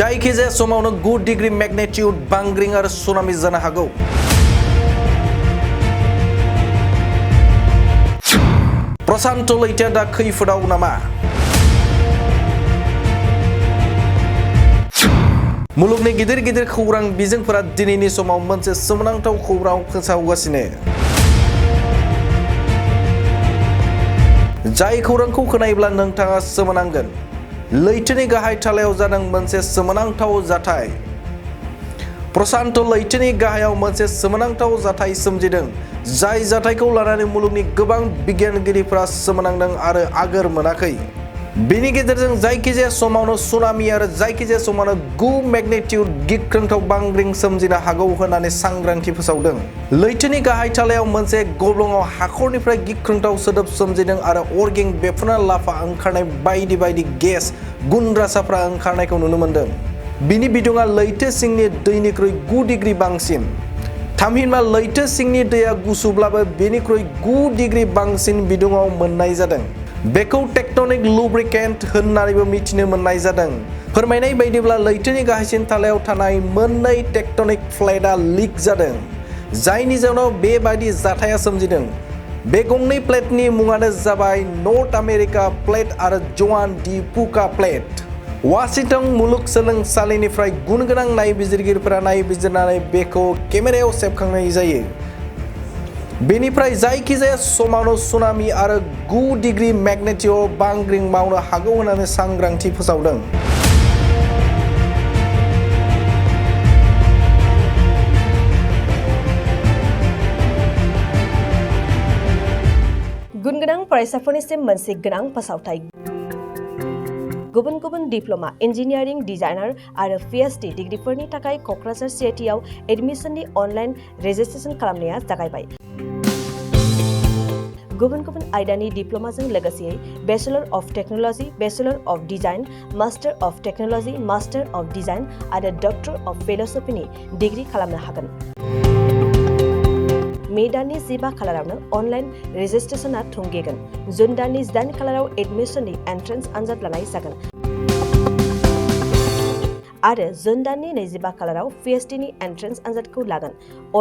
जायखिजाया समावनो 9 degree magnitude बांग्रिं आरो सुनामि जानो हागौ। प्रशांत लैथोआ दा खैफोदाव नामा? मुलुगनि गिदिर गिदिर खौरां बिजोंफोरा दिनैनि समाव मोनसे सोमोनांथाव खौरां फोसावगासिनो। जाय खौरांखौ खोनायोब्ला नोंथाङा सोमोनांगोन। लैथोनि गाहाय थालायाव जादों मोनसे सोमोनांथाव जाथाय। प्रशांत लैथोनि गाहायाव मोनसे सोमोनांथाव जाथाय सोमजिदों। जाय जाथायखौ लानानै मुलुगनि गोबां बिगियानगिरिफोरा सोमोनांदों आरो आगोर मोनाखै। बेनि गेजेरजों जायखिजाया समावनो सुनामि आरो जायखिजाया समावनो 9 मैग्नेट्यूड गिख्रंथाव बांग्रिं सोमजिनो हागौ होननानै सांग्रांथि फोसावदों। लैथोनि गाहाय थालायाव मोनसे गब्लंआव हाखरनिफ्राय गिख्रंथाव सोदोब सोमजिदों आरो अरगें बेफ्रुना लाभा ओंखारनाय बायदि बायदि गेस गुनद्रासाफ्रा ओंखारनायखौ नुनो मोन्दों। बिनि बिदुङा लैथो सिंनि दैनिख्रुइ 9 डिग्री बांसिन। थामहिनबा लैथो सिंनि दैया गुसुब्लाबो बेनिख्रुइ 9 डिग्री बांसिन बिदुङाव मोननाय जादों। बेखौ टेक्टनिक लुब्रिकेन्ट होननानैबो मिथिनो मोननाय जादों। फोरमायनाय बायदिब्ला लैथोनि गाहायसिन थालायाव थानाय मोननै टेक्टनिक प्लेटआ लिक जादों। जायनि जाउनाव बेबादि जाथाया सोमजिदों। बे गंनै प्लेटनि मुङानो जाबाय नर्थ आमेरिका प्लेट आरो जुआन डी फुका प्लेट। वाशिंटन मुलुगसोलोंसालिनिफ्राय गुनगोनां नायबिजिरगिरिफोरा नायबिजिरनानै बेखौ केमेरायाव सेबखांनाय जायो। बेनिफ्राय जायखिजाया समावनो सुनामि आरो 9 डिग्री मैग्नेट्यूड बांग्रिं मावनो हागौ होननानै सांग्रांथि फोसावदों। गुनगोनां फरायसाफोरनिसिम मोनसे गोनां फोसावथाय। गुबुन गुबुन डिप्ल'मा, इन्जिनियारिं, डिजाइनार आरो PhD डिग्रीफोरनि थाखाय क'क्राझार CITआव एडमिशननि अनलाइन रेजिस्ट्रेशन खालामनाया जागायबाय। गुबुन गुबुन आयदानि डिप्ल'माजों लोगोसेयै bachelor of technology, bachelor of design, master of technology, master of design आरो डक्टर अफ फिल'सफिनि डिग्री खालामनो हागोन। मे दाननि 15 खालारावनो अनलाइन रेजिस्ट्रेशनआ थुंगेगोन। जुन दाननि 8 खालाराव एडमिशननि एन्ट्रेन्स आनजाद लानाय जागोन। आरो जुन दाननि 25 खालाराव PhDनि एन्ट्रेन्स आनजादखौ लागोन।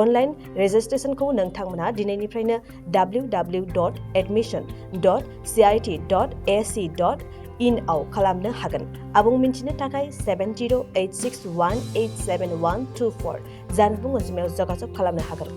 अनलाइन रेजिस्ट्रेशनखौ नोंथांमोना दिनैनिफ्रायनो www.admission.cit.ac.in आव खालामनो हागोन। आबुं मिन्थिनो थाखाय 7086187124 जानबुं अनजिमायाव जगाजग खालामनो हागोन।